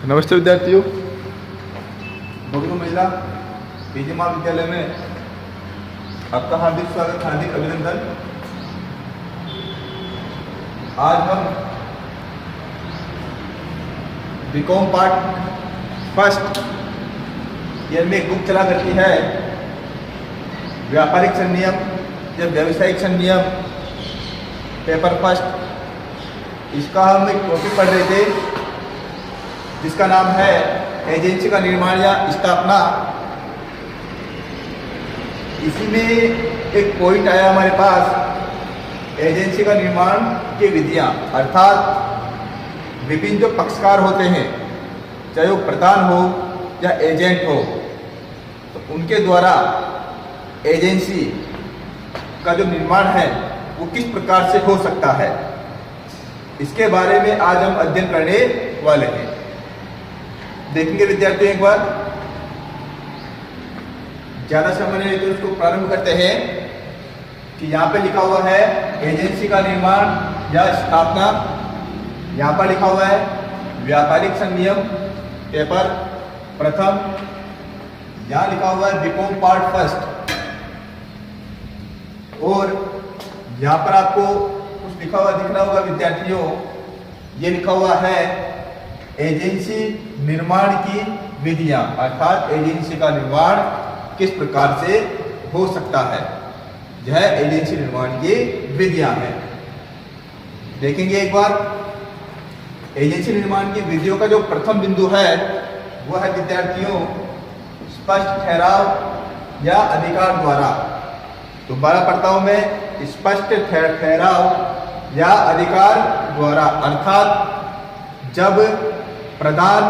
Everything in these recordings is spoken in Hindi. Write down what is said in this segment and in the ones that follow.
नमस्ते विद्यार्थियों, भगनू महिला पीजी महाविद्यालय में आपका हार्दिक स्वागत, हार्दिक अभिनंदन। आज हम बीकॉम पार्ट फर्स्ट ईयर में एक बुक चला करती है व्यापारिक संनियम या व्यावसायिक संनियम पेपर फर्स्ट। इसका हम एक टॉपिक पढ़ रहे थे जिसका नाम है एजेंसी का निर्माण या स्थापना। इसी में एक पॉइंट आया हमारे पास, एजेंसी का निर्माण की विधियां, अर्थात विभिन्न जो पक्षकार होते हैं, चाहे वो प्रधान हो या एजेंट हो, तो उनके द्वारा एजेंसी का जो निर्माण है वो किस प्रकार से हो सकता है, इसके बारे में आज हम अध्ययन करने वाले हैं। देखेंगे विद्यार्थियों, एक बार ज्यादा समय नहीं तो इसको प्रारंभ करते हैं कि यहाँ पे लिखा हुआ है एजेंसी का निर्माण या स्थापना। यहाँ पर लिखा हुआ है व्यापारिक संनियम पेपर प्रथम। यहाँ लिखा हुआ है बीकॉम पार्ट फर्स्ट, और यहाँ पर आपको कुछ लिखा हुआ दिख रहा होगा विद्यार्थियों, ये लिखा हुआ है एजेंसी निर्माण की विधियां, अर्थात एजेंसी का निर्माण किस प्रकार से हो सकता है, यह एजेंसी निर्माण की विधियां हैं। देखेंगे एक बार, एजेंसी निर्माण की विधियों का जो प्रथम बिंदु है वह है विद्यार्थियों स्पष्ट ठहराव या अधिकार द्वारा। दोबारा पढ़ता हूं मैं, स्पष्ट ठहराव या अधिकार द्वारा, अर्थात जब प्रधान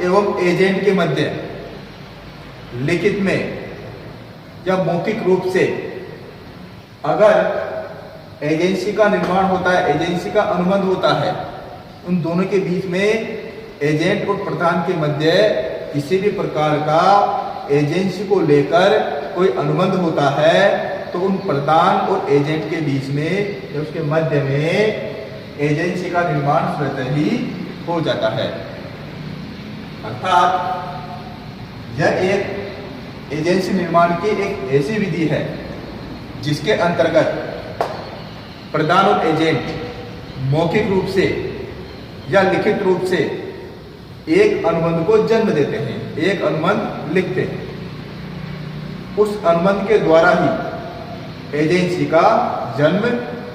एवं एजेंट के मध्य लिखित में या मौखिक रूप से अगर एजेंसी का निर्माण होता है, एजेंसी का अनुबंध होता है, उन दोनों के बीच में एजेंट और प्रधान के मध्य किसी भी प्रकार का एजेंसी को लेकर कोई अनुबंध होता है, तो उन प्रधान और एजेंट के बीच में या उसके मध्य में एजेंसी का निर्माण स्वतः ही हो जाता है। अर्थात यह एक एजेंसी निर्माण की एक ऐसी विधि है जिसके अंतर्गत प्रधान और एजेंट मौखिक रूप से या लिखित रूप से एक अनुबंध को जन्म देते हैं, एक अनुबंध लिखते हैं। उस अनुबंध के द्वारा ही एजेंसी का जन्म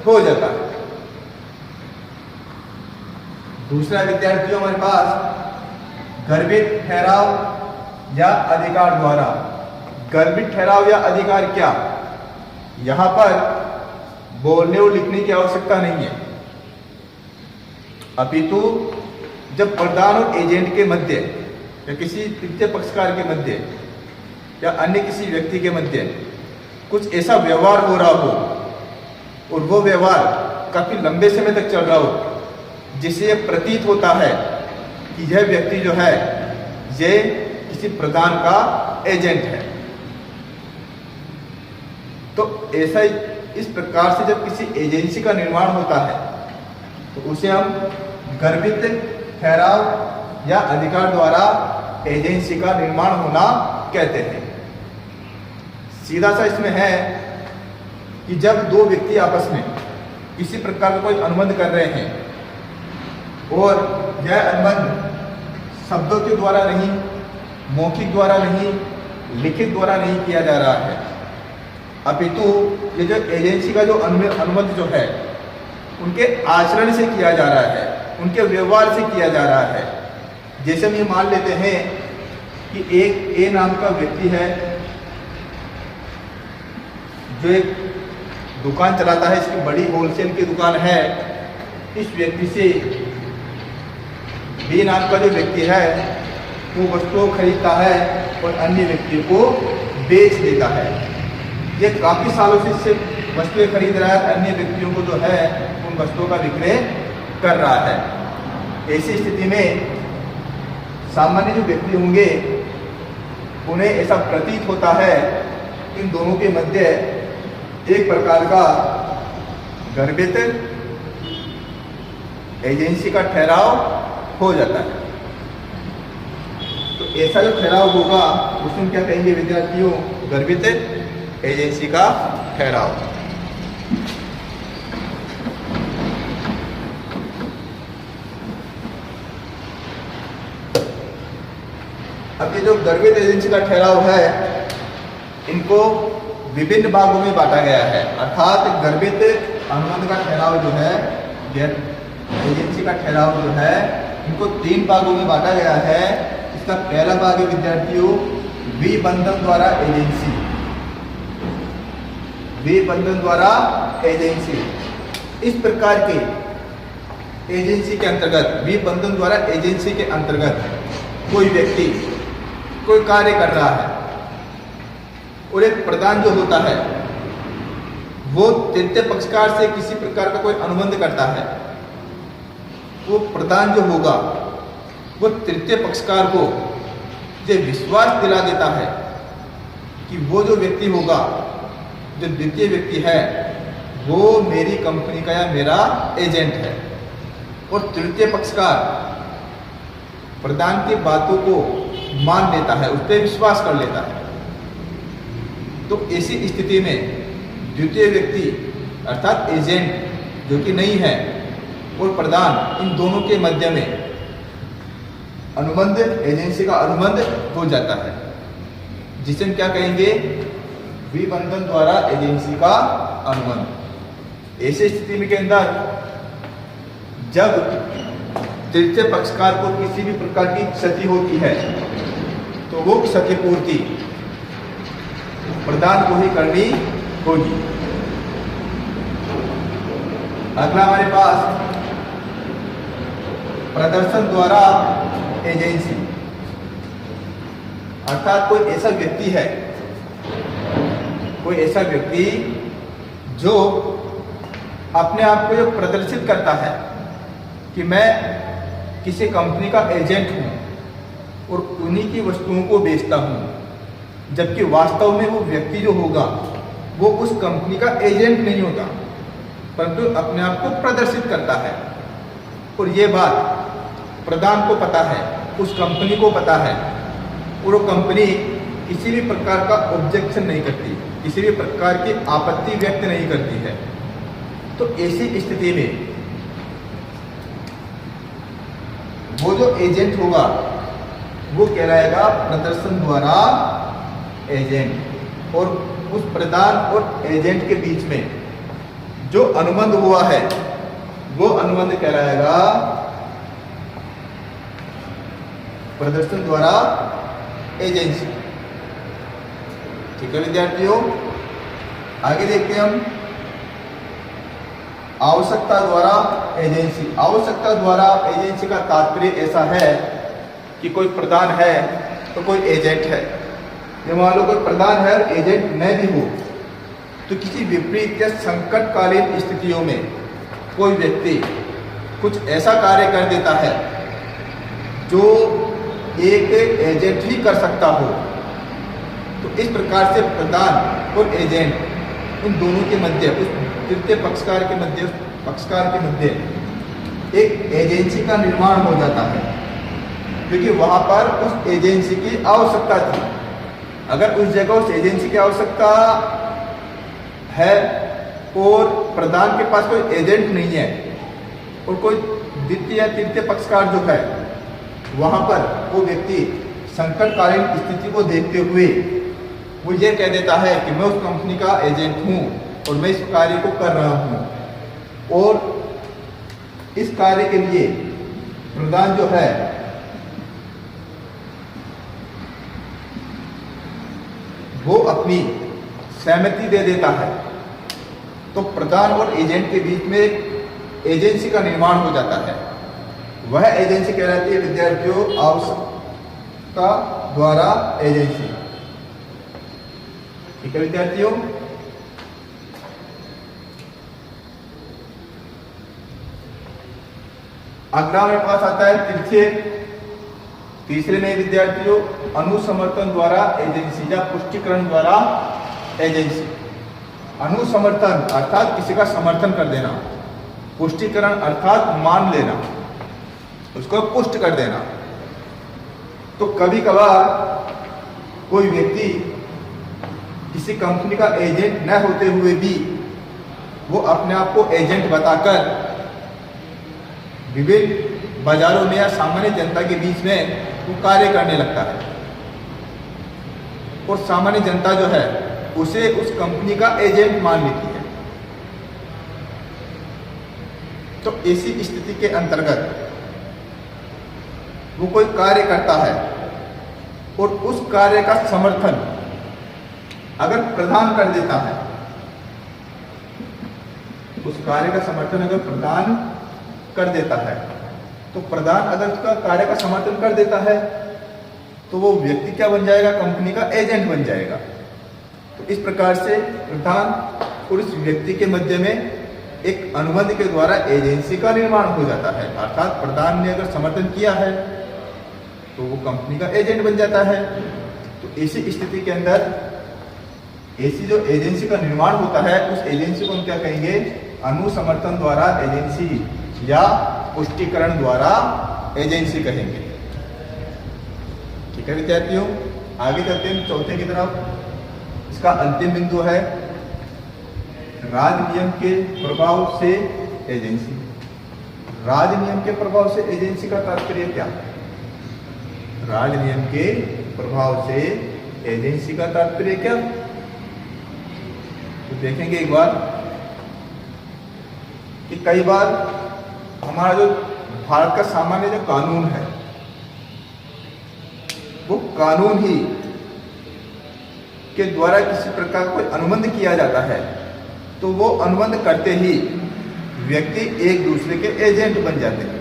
हो जाता है। दूसरा विद्यार्थियों हमारे पास गर्भित ठहराव या अधिकार द्वारा। गर्भित ठहराव या अधिकार क्या? यहां पर बोलने और लिखने की आवश्यकता नहीं है, अपितु जब प्रधान और एजेंट के मध्य या किसी तृतीय पक्षकार के मध्य या अन्य किसी व्यक्ति के मध्य कुछ ऐसा व्यवहार हो रहा हो और वो व्यवहार काफी लंबे समय तक चल रहा हो, जिससे यह प्रतीत होता है कि यह व्यक्ति जो है ये किसी प्रधान का एजेंट है, तो ऐसा इस प्रकार से जब किसी एजेंसी का निर्माण होता है तो उसे हम गर्भित ठहराव या अधिकार द्वारा एजेंसी का निर्माण होना कहते हैं। सीधा सा इसमें है कि जब दो व्यक्ति आपस में किसी प्रकार का कोई अनुबंध कर रहे हैं और यह अनुबंध शब्दों के द्वारा नहीं, मौखिक द्वारा नहीं, लिखित द्वारा नहीं किया जा रहा है, अपितु ये जो एजेंसी का जो अनुबंध जो है उनके आचरण से किया जा रहा है, उनके व्यवहार से किया जा रहा है। जैसे हम ये मान लेते हैं कि एक ए नाम का व्यक्ति है जो एक दुकान चलाता है, इसकी बड़ी होलसेल की दुकान है। इस व्यक्ति से बी नाम का जो व्यक्ति है वो वस्तुओं खरीदता है और अन्य व्यक्तियों को बेच देता है। ये काफी सालों से इससे वस्तुएं खरीद रहा है, अन्य व्यक्तियों को जो है उन वस्तुओं का विक्रय कर रहा है। ऐसी स्थिति में सामान्य जो व्यक्ति होंगे उन्हें ऐसा प्रतीत होता है इन दोनों के मध्य एक प्रकार का गर्भित एजेंसी का ठहराव हो जाता है। ऐसा जो ठहराव होगा उसमें क्या कहेंगे विद्यार्थियों? गर्भित एजेंसी का ठहराव। अब ये जो गर्भित एजेंसी का ठहराव है, इनको विभिन्न भागों में बांटा गया है। अर्थात गर्भित अनुबंध का ठहराव जो है, एजेंसी का ठहराव जो है, इनको 3 भागों में बांटा गया है। इसका पहला भाग है विद्यार्थियों विबंधन द्वारा एजेंसी। विबंधन द्वारा एजेंसी, इस प्रकार के एजेंसी के अंतर्गत, विबंधन द्वारा एजेंसी के अंतर्गत कोई व्यक्ति कोई कार्य कर रहा है और एक प्रदान जो होता है वो तृतीय पक्षकार से किसी प्रकार का कोई अनुबंध करता है। वो प्रदान जो होगा वो तृतीय पक्षकार को ये विश्वास दिला देता है कि वो जो व्यक्ति होगा, जो द्वितीय व्यक्ति है, वो मेरी कंपनी का या मेरा एजेंट है। और तृतीय पक्षकार प्रदान की बातों को मान लेता है, उस पर विश्वास कर लेता है। तो ऐसी स्थिति में द्वितीय व्यक्ति अर्थात एजेंट जो कि नहीं है और प्रदान, इन दोनों के मध्य में अनुबंध, एजेंसी का अनुबंध हो जाता है, जिसे हम क्या कहेंगे? विबंधन द्वारा एजेंसी का अनुबंध। ऐसी स्थिति में के अंदर जब तृतीय पक्षकार को किसी भी प्रकार की क्षति होती है तो वो क्षतिपूर्ति प्रदान को ही करनी होगी। अगला हमारे पास प्रदर्शन द्वारा एजेंसी, अर्थात कोई ऐसा व्यक्ति है, कोई ऐसा व्यक्ति जो अपने आप को ये प्रदर्शित करता है कि मैं किसी कंपनी का एजेंट हूं और उन्हीं की वस्तुओं को बेचता हूं, जबकि वास्तव में वो व्यक्ति जो होगा वो उस कंपनी का एजेंट नहीं होता, परंतु अपने आप को प्रदर्शित करता है। और ये बात प्रदान को पता है, उस कंपनी को पता है, और वो कंपनी किसी भी प्रकार का ऑब्जेक्शन नहीं करती, किसी भी प्रकार की आपत्ति व्यक्त नहीं करती है। तो ऐसी स्थिति में वो जो एजेंट होगा वो कहलाएगा प्रदर्शन द्वारा एजेंट। और उस प्रदान और एजेंट के बीच में जो अनुबंध हुआ है वो अनुबंध कहलाएगा प्रदर्शन द्वारा एजेंसी। ठीक है विद्यार्थियों, आगे देखते हैं हम आवश्यकता द्वारा एजेंसी। आवश्यकता द्वारा एजेंसी का तात्पर्य ऐसा है कि कोई प्रदान है तो कोई एजेंट है। जब मान लो कोई प्रदान है और एजेंट न भी हो तो किसी विपरीत या संकटकालीन स्थितियों में कोई व्यक्ति कुछ ऐसा कार्य कर देता है जो एक एजेंट ही कर सकता हो। तो इस प्रकार से प्रदान और एजेंट, उन दोनों के मध्य, उस तृतीय पक्षकार के मध्य एक एजेंसी का निर्माण हो जाता है, क्योंकि वहां पर उस एजेंसी की आवश्यकता थी। अगर उस जगह उस एजेंसी की आवश्यकता है और प्रदान के पास कोई एजेंट नहीं है और कोई द्वितीय या तृतीय पक्षकार जो है, वहां पर वो व्यक्ति संकटकालीन स्थिति को देखते हुए वो ये कह देता है कि मैं उस कंपनी का एजेंट हूं और मैं इस कार्य को कर रहा हूं, और इस कार्य के लिए प्रदान जो है वो अपनी सहमति दे देता है। तो प्रदान और एजेंट के बीच में एजेंसी का निर्माण हो जाता है। वह एजेंसी कहलाती है विद्यार्थियों आवश्यकता द्वारा एजेंसी। ठीक है विद्यार्थियों, अगला मेरे पास आता है तीसरे में विद्यार्थियों अनुसमर्थन द्वारा एजेंसी या पुष्टिकरण द्वारा एजेंसी। अनुसमर्थन अर्थात किसी का समर्थन कर देना, पुष्टिकरण अर्थात मान लेना, उसको पुष्ट कर देना। तो कभी कभार कोई व्यक्ति किसी कंपनी का एजेंट न होते हुए भी वो अपने आप को एजेंट बताकर विभिन्न बाजारों में या सामान्य जनता के बीच में वो कार्य करने लगता है और सामान्य जनता जो है उसे उस कंपनी का एजेंट मान लेती है। तो ऐसी स्थिति के अंतर्गत वो कोई कार्य करता है और उस कार्य का समर्थन अगर प्रदान कर देता है, उस कार्य का समर्थन अगर प्रदान कर देता है, तो प्रदान अगर उसका कार्य का समर्थन कर देता है तो वो व्यक्ति क्या बन जाएगा, कंपनी का एजेंट बन जाएगा। तो इस प्रकार से प्रधान और उस व्यक्ति के मध्य में एक अनुबंध के द्वारा एजेंसी का निर्माण हो जाता है। अर्थात प्रधान ने अगर समर्थन किया है तो वो कंपनी का एजेंट बन जाता है। तो ऐसी स्थिति के अंदर ऐसी जो एजेंसी का निर्माण होता है उस एजेंसी को हम क्या कहेंगे, अनुसमर्थन द्वारा एजेंसी या पुष्टिकरण द्वारा एजेंसी कहेंगे। ठीक है विद्यार्थियों, आगे चलते हैं चौथे की तरफ। इसका अंतिम बिंदु है राज नियम के प्रभाव से एजेंसी। राज नियम के प्रभाव से एजेंसी का तात्पर्य क्या है? राज नियम के प्रभाव से एजेंसी का तात्पर्य क्या? तो देखेंगे एक बार कि कई बार हमारा जो भारत का सामान्य जो कानून है वो कानून ही के द्वारा किसी प्रकार कोई अनुबंध किया जाता है तो वो अनुबंध करते ही व्यक्ति एक दूसरे के एजेंट बन जाते हैं।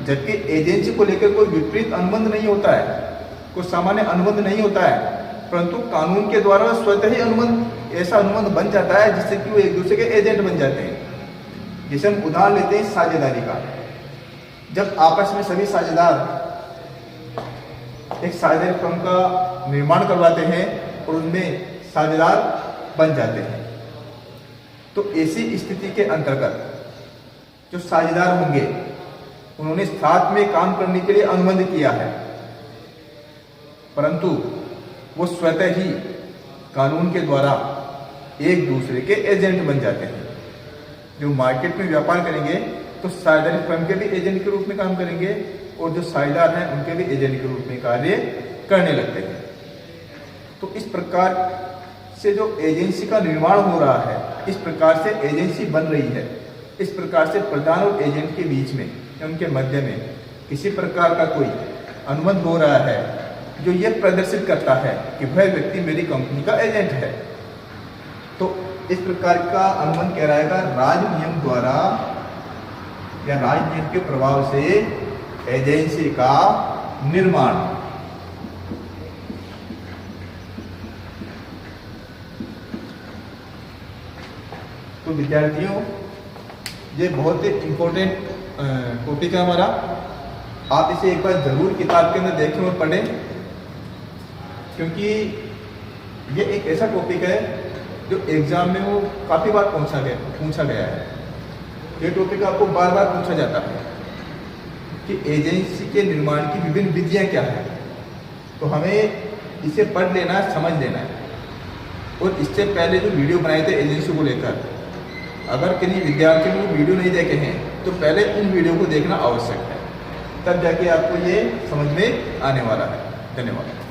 जबकि एजेंसी को लेकर कोई विपरीत अनुबंध नहीं होता है, कोई सामान्य अनुबंध नहीं होता है, परंतु कानून के द्वारा स्वतः ही अनुबंध ऐसा अनुबंध बन जाता है जिससे कि वो एक दूसरे के एजेंट बन जाते हैं। जैसे हम उदाहरण लेते हैं साझेदारी का। जब आपस में सभी साझेदार एक साझेदारी फर्म का निर्माण करवाते हैं और उनमें साझेदार बन जाते हैं, तो ऐसी स्थिति के अंतर्गत जो साझेदार होंगे उन्होंने साथ में काम करने के लिए अनुबंध किया है, परंतु वो स्वतः ही कानून के द्वारा एक दूसरे के एजेंट बन जाते हैं। जो मार्केट में व्यापार करेंगे तो साझेदारी फर्म के भी एजेंट के रूप में काम करेंगे और जो साझेदार हैं उनके भी एजेंट के रूप में कार्य करने लगते हैं। तो इस प्रकार से जो एजेंसी का निर्माण हो रहा है, इस प्रकार से एजेंसी बन रही है। इस प्रकार से प्रधान और एजेंट के बीच में, उनके मध्य में किसी प्रकार का कोई अनुबंध हो रहा है जो ये प्रदर्शित करता है कि वह व्यक्ति मेरी कंपनी का एजेंट है। तो इस प्रकार का अनुबंध कहलाएगा राज नियम द्वारा या राज नियम के प्रभाव से एजेंसी का निर्माण। तो विद्यार्थियों, ये बहुत ही इंपॉर्टेंट टॉपिक है हमारा। आप इसे एक बार जरूर किताब के अंदर देखें और पढ़ें, क्योंकि ये एक ऐसा टॉपिक है जो एग्जाम में वो काफ़ी बार पूछा गया है। ये टॉपिक आपको बार बार पूछा जाता है कि एजेंसी के निर्माण की विभिन्न विधियां क्या है। तो हमें इसे पढ़ लेना है, समझ लेना है। और इससे पहले जो वीडियो बनाए थे एजेंसी को लेकर, अगर किन्हीं विद्यार्थियों ने वीडियो नहीं देखे हैं तो पहले उन वीडियो को देखना आवश्यक है, तब जाके आपको ये समझ में आने वाला है। धन्यवाद।